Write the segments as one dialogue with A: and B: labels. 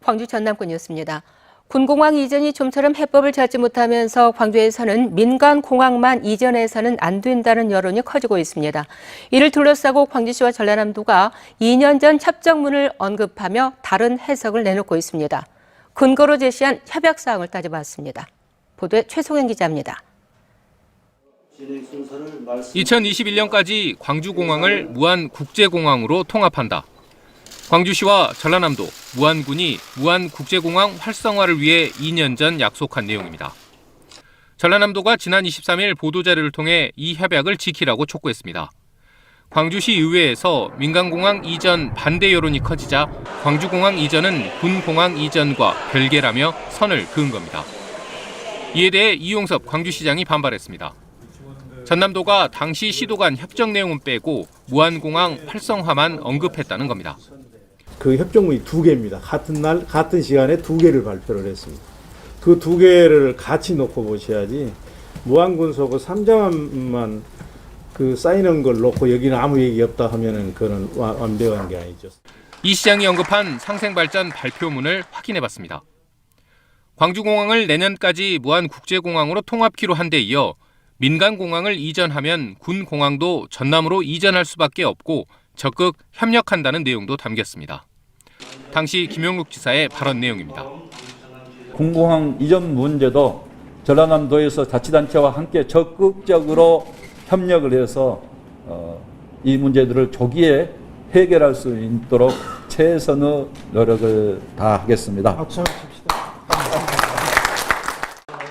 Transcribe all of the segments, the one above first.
A: 광주 전남권이었습니다. 군공항 이전이 좀처럼 해법을 찾지 못하면서 광주에서는 민간 공항만 이전해서는 안 된다는 여론이 커지고 있습니다. 이를 둘러싸고 광주시와 전라남도가 2년 전 협정문을 언급하며 다른 해석을 내놓고 있습니다. 근거로 제시한 협약 사항을 따져봤습니다. 보도에 최송현 기자입니다.
B: 2021년까지 광주공항을 무안국제공항으로 통합한다. 광주시와 전라남도, 무안군이 무안국제공항 활성화를 위해 2년 전 약속한 내용입니다. 전라남도가 지난 23일 보도자료를 통해 이 협약을 지키라고 촉구했습니다. 광주시 의회에서 민간공항 이전 반대 여론이 커지자 광주공항 이전은 군공항 이전과 별개라며 선을 그은 겁니다. 이에 대해 이용섭 광주시장이 반발했습니다. 전남도가 당시 시도 간 협정 내용은 빼고 무안공항 활성화만 언급했다는 겁니다.
C: 그 협정문이 2개입니다. 같은 날, 같은 시간에 2개를 발표를 했습니다. 그 2개를 같이 놓고 보셔야지 무안군소고 3자만 그 사인한 걸 놓고 여기는 아무 얘기 없다 하면은 그건 완벽한 게 아니죠.
B: 이 시장이 언급한 상생발전 발표문을 확인해봤습니다. 광주공항을 내년까지 무안국제공항으로 통합키로 한 데 이어 민간공항을 이전하면 군공항도 전남으로 이전할 수밖에 없고 적극 협력한다는 내용도 담겼습니다. 당시 김용록 지사의 발언 내용입니다.
D: 군공항 이전 문제도 전라남도에서 자치단체와 함께 적극적으로 협력을 해서 이 문제들을 조기에 해결할 수 있도록 최선의 노력을 다하겠습니다.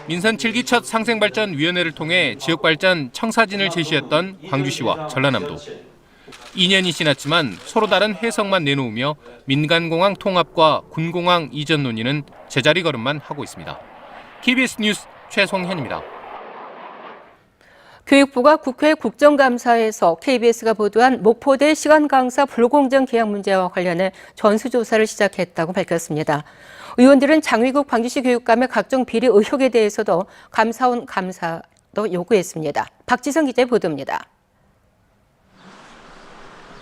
B: 민선 7기 첫 상생발전위원회를 통해 지역발전 청사진을 제시했던 광주시와 전라남도. 2년이 지났지만 서로 다른 해석만 내놓으며 민간공항 통합과 군공항 이전 논의는 제자리 걸음만 하고 있습니다. KBS 뉴스 최송현입니다.
A: 교육부가 국회 국정감사에서 KBS가 보도한 목포대 시간강사 불공정 계약 문제와 관련해 전수조사를 시작했다고 밝혔습니다. 의원들은 장위국 광주시 교육감의 각종 비리 의혹에 대해서도 감사원 감사도 요구했습니다. 박지성 기자의 보도입니다.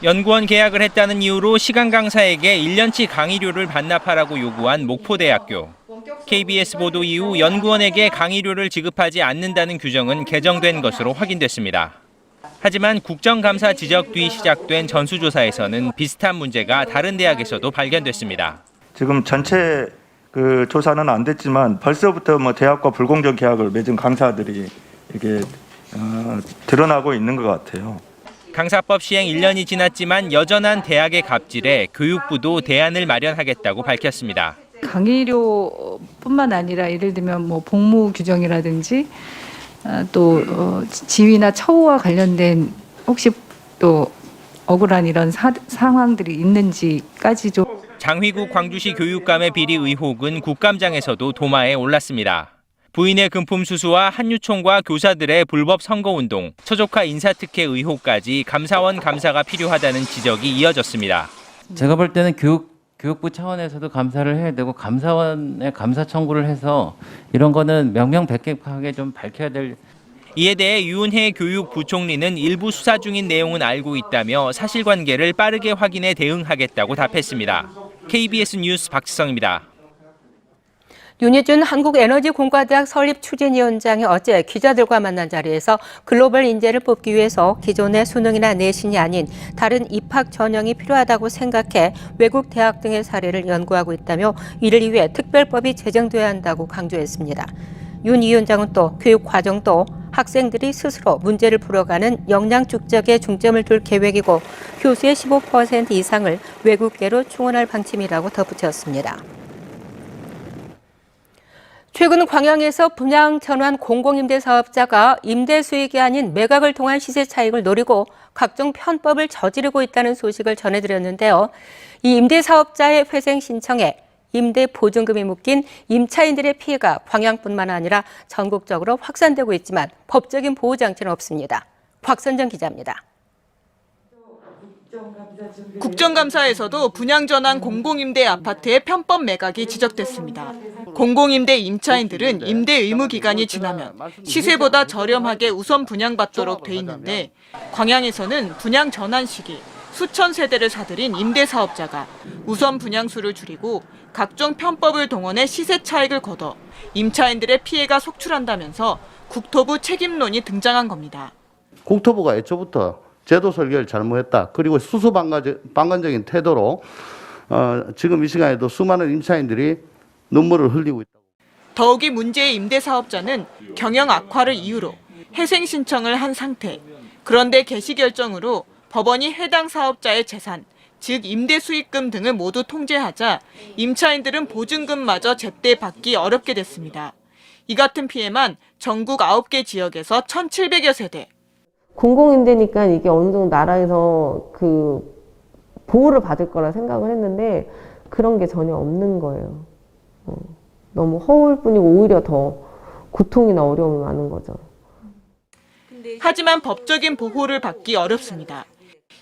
E: 연구원 계약을 했다는 이유로 시간 강사에게 1년치 강의료를 반납하라고 요구한 목포대학교. KBS 보도 이후 연구원에게 강의료를 지급하지 않는다는 규정은 개정된 것으로 확인됐습니다. 하지만 국정감사 지적 뒤 시작된 전수조사에서는 비슷한 문제가 다른 대학에서도 발견됐습니다.
F: 지금 전체 그 조사는 안 됐지만 벌써부터 대학과 불공정 계약을 맺은 강사들이 이게 드러나고 있는 것 같아요.
E: 강사법 시행 1년이 지났지만 여전한 대학의 갑질에 교육부도 대안을 마련하겠다고 밝혔습니다.
G: 강의료뿐만 아니라 예를 들면 복무 규정이라든지 또 지위나 처우와 관련된 혹시 또 억울한 이런 상황들이 있는지까지도.
E: 장휘국 광주시 교육감의 비리 의혹은 국감장에서도 도마에 올랐습니다. 부인의 금품 수수와 한유총과 교사들의 불법 선거운동, 처조카 인사특혜 의혹까지 감사원 감사가 필요하다는 지적이 이어졌습니다.
H: 제가 볼 때는 교육부 차원에서도 감사를 해야 되고 감사원에 감사 청구를 해서 이런 거는 명명백백하게 좀 밝혀야 될.
E: 이에 대해 유은혜 교육부총리는 일부 수사 중인 내용은 알고 있다며 사실관계를 빠르게 확인해 대응하겠다고 답했습니다. KBS 뉴스 박지성입니다.
A: 윤희준 한국에너지공과대학 설립추진위원장이 어제 기자들과 만난 자리에서 글로벌 인재를 뽑기 위해서 기존의 수능이나 내신이 아닌 다른 입학 전형이 필요하다고 생각해 외국 대학 등의 사례를 연구하고 있다며 이를 위해 특별법이 제정돼야 한다고 강조했습니다. 윤 위원장은 또 교육 과정도 학생들이 스스로 문제를 풀어가는 역량 축적에 중점을 둘 계획이고 교수의 15% 이상을 외국계로 충원할 방침이라고 덧붙였습니다. 최근 광양에서 분양 전환 공공임대 사업자가 임대 수익이 아닌 매각을 통한 시세 차익을 노리고 각종 편법을 저지르고 있다는 소식을 전해드렸는데요. 이 임대 사업자의 회생 신청에 임대 보증금이 묶인 임차인들의 피해가 광양뿐만 아니라 전국적으로 확산되고 있지만 법적인 보호 장치는 없습니다. 곽선정 기자입니다.
I: 국정감사에서도 분양전환 공공임대 아파트의 편법 매각이 지적됐습니다. 공공임대 임차인들은 임대 의무 기간이 지나면 시세보다 저렴하게 우선 분양받도록 돼 있는데 광양에서는 분양 전환 시기, 수천 세대를 사들인 임대사업자가 우선 분양수를 줄이고 각종 편법을 동원해 시세 차익을 거둬 임차인들의 피해가 속출한다면서 국토부 책임론이 등장한 겁니다.
J: 국토부가 애초부터 제도 설계를 잘못했다. 그리고 수수방관적인 태도로 지금 이 시간에도 수많은 임차인들이 눈물을 흘리고 있다.
I: 더욱이 문제의 임대사업자는 경영 악화를 이유로 회생 신청을 한 상태. 그런데 개시 결정으로 법원이 해당 사업자의 재산, 즉 임대 수익금 등을 모두 통제하자 임차인들은 보증금마저 제때 받기 어렵게 됐습니다. 이 같은 피해만 전국 9개 지역에서 1,700여 세대.
K: 공공임대니까 이게 어느 정도 나라에서 그 보호를 받을 거라 생각을 했는데 그런 게 전혀 없는 거예요. 너무 허울 뿐이고 오히려 더 고통이나 어려움이 많은 거죠.
I: 하지만 법적인 보호를 받기 어렵습니다.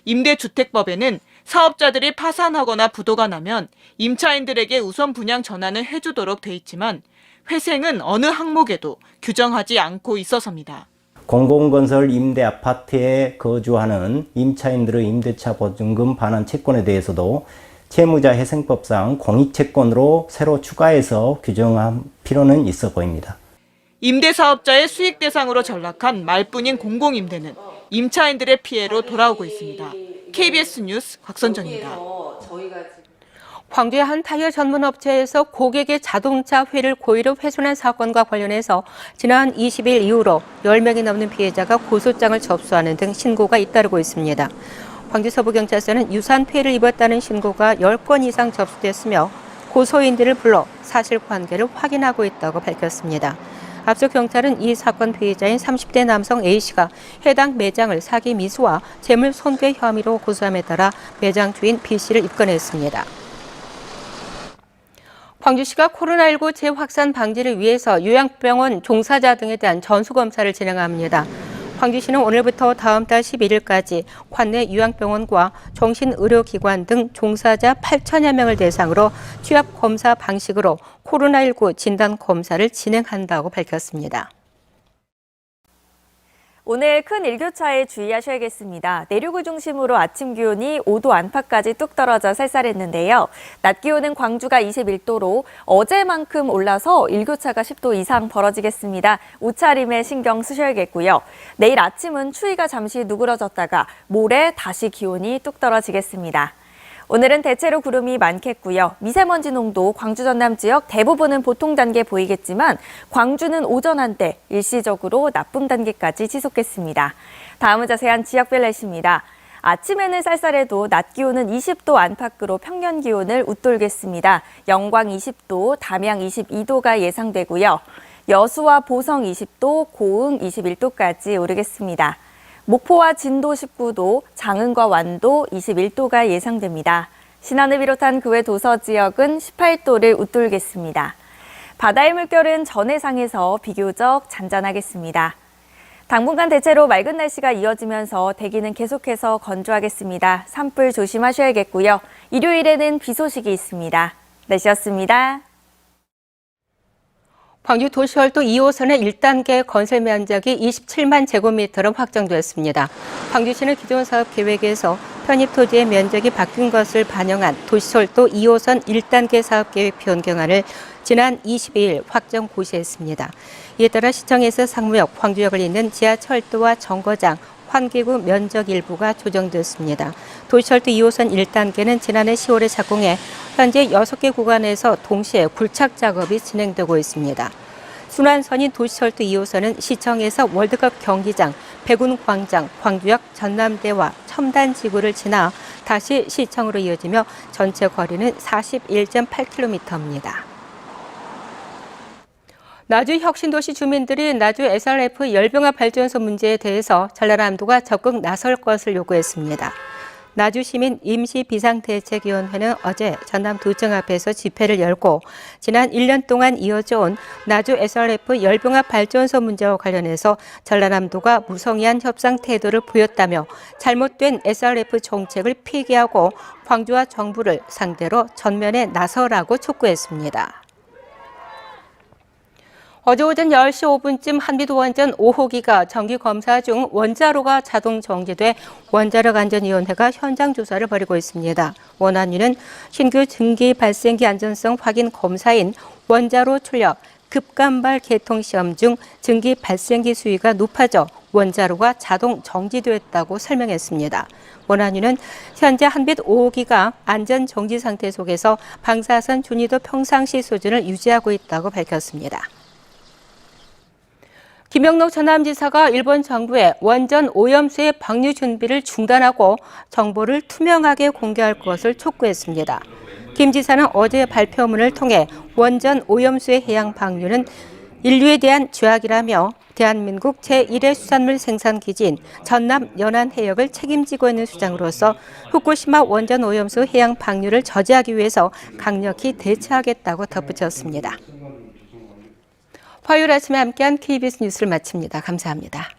I: 임대주택법에는 사업자들이 파산하거나 부도가 나면 임차인들에게 우선 분양 전환을 해주도록 돼 있지만 회생은 어느 항목에도 규정하지 않고 있어서입니다.
L: 공공건설 임대 아파트에 거주하는 임차인들의 임대차 보증금 반환 채권에 대해서도 채무자 회생법상 공익채권으로 새로 추가해서 규정할 필요는 있어 보입니다.
I: 임대사업자의 수익 대상으로 전락한 말뿐인 공공임대는 임차인들의 피해로 돌아오고 있습니다. KBS 뉴스 곽선정입니다.
A: 광주의 한 타이어 전문 업체에서 고객의 자동차 휠을 고의로 훼손한 사건과 관련해서 지난 20일 이후로 10명이 넘는 피해자가 고소장을 접수하는 등 신고가 잇따르고 있습니다. 광주 서부경찰서는 유산 피해를 입었다는 신고가 10건 이상 접수됐으며 고소인들을 불러 사실관계를 확인하고 있다고 밝혔습니다. 앞서 경찰은 이 사건 피해자인 30대 남성 A씨가 해당 매장을 사기 미수와 재물 손괴 혐의로 고소함에 따라 매장 주인 B씨를 입건했습니다. 광주시가 코로나19 재확산 방지를 위해서 요양병원 종사자 등에 대한 전수검사를 진행합니다. 광주시는 오늘부터 다음 달 11일까지 관내 요양병원과 정신의료기관 등 종사자 8천여 명을 대상으로 취합검사 방식으로 코로나19 진단검사를 진행한다고 밝혔습니다.
M: 오늘 큰 일교차에 주의하셔야겠습니다. 내륙을 중심으로 아침 기온이 5도 안팎까지 뚝 떨어져 쌀쌀했는데요. 낮 기온은 광주가 21도로 어제만큼 올라서 일교차가 10도 이상 벌어지겠습니다. 옷차림에 신경 쓰셔야겠고요. 내일 아침은 추위가 잠시 누그러졌다가 모레 다시 기온이 뚝 떨어지겠습니다. 오늘은 대체로 구름이 많겠고요. 미세먼지 농도 광주 전남 지역 대부분은 보통 단계 보이겠지만 광주는 오전 한때 일시적으로 나쁨 단계까지 치솟겠습니다. 다음은 자세한 지역별 날씨입니다. 아침에는 쌀쌀해도 낮 기온은 20도 안팎으로 평년 기온을 웃돌겠습니다. 영광 20도, 담양 22도가 예상되고요. 여수와 보성 20도, 고흥 21도까지 오르겠습니다. 목포와 진도 19도, 장흥과 완도 21도가 예상됩니다. 신안을 비롯한 그 외 도서 지역은 18도를 웃돌겠습니다. 바다의 물결은 전해상에서 비교적 잔잔하겠습니다. 당분간 대체로 맑은 날씨가 이어지면서 대기는 계속해서 건조하겠습니다. 산불 조심하셔야겠고요. 일요일에는 비 소식이 있습니다. 날씨였습니다.
A: 광주 도시철도 2호선의 1단계 건설 면적이 27만 제곱미터로 확정됐습니다. 광주시는 기존 사업 계획에서 편입 토지의 면적이 바뀐 것을 반영한 도시철도 2호선 1단계 사업계획 변경안을 지난 22일 확정 고시했습니다. 이에 따라 시청에서 상무역, 광주역을 잇는 지하철도와 정거장, 환기구 면적 일부가 조정됐습니다. 도시철도 2호선 1단계는 지난해 10월에 착공해 현재 6개 구간에서 동시에 굴착 작업이 진행되고 있습니다. 순환선인 도시철도 2호선은 시청에서 월드컵 경기장, 백운광장, 광주역 전남대와 첨단지구를 지나 다시 시청으로 이어지며 전체 거리는 41.8km입니다. 나주 혁신도시 주민들이 나주 SRF 열병합 발전소 문제에 대해서 전라남도가 적극 나설 것을 요구했습니다. 나주시민 임시비상대책위원회는 어제 전남도청 앞에서 집회를 열고 지난 1년 동안 이어져 온 나주 SRF 열병합 발전소 문제와 관련해서 전라남도가 무성의한 협상 태도를 보였다며 잘못된 SRF 정책을 폐기하고 광주와 정부를 상대로 전면에 나서라고 촉구했습니다. 어제 오전 10시 5분쯤 한빛원전 5호기가 정기검사 중 원자로가 자동 정지돼 원자력안전위원회가 현장 조사를 벌이고 있습니다. 원안위는 신규 증기 발생기 안전성 확인 검사인 원자로 출력 급간발 개통 시험 중 증기 발생기 수위가 높아져 원자로가 자동 정지됐다고 설명했습니다. 원안위는 현재 한빛 5호기가 안전 정지 상태 속에서 방사선 준위도 평상시 수준을 유지하고 있다고 밝혔습니다. 김영록 전남지사가 일본 정부에 원전 오염수의 방류 준비를 중단하고 정보를 투명하게 공개할 것을 촉구했습니다. 김 지사는 어제 발표문을 통해 원전 오염수의 해양 방류는 인류에 대한 죄악이라며 대한민국 제1의 수산물 생산 기지인 전남 연안 해역을 책임지고 있는 수장으로서 후쿠시마 원전 오염수 해양 방류를 저지하기 위해서 강력히 대처하겠다고 덧붙였습니다. 화요일 아침에 함께한 KBS 뉴스를 마칩니다. 감사합니다.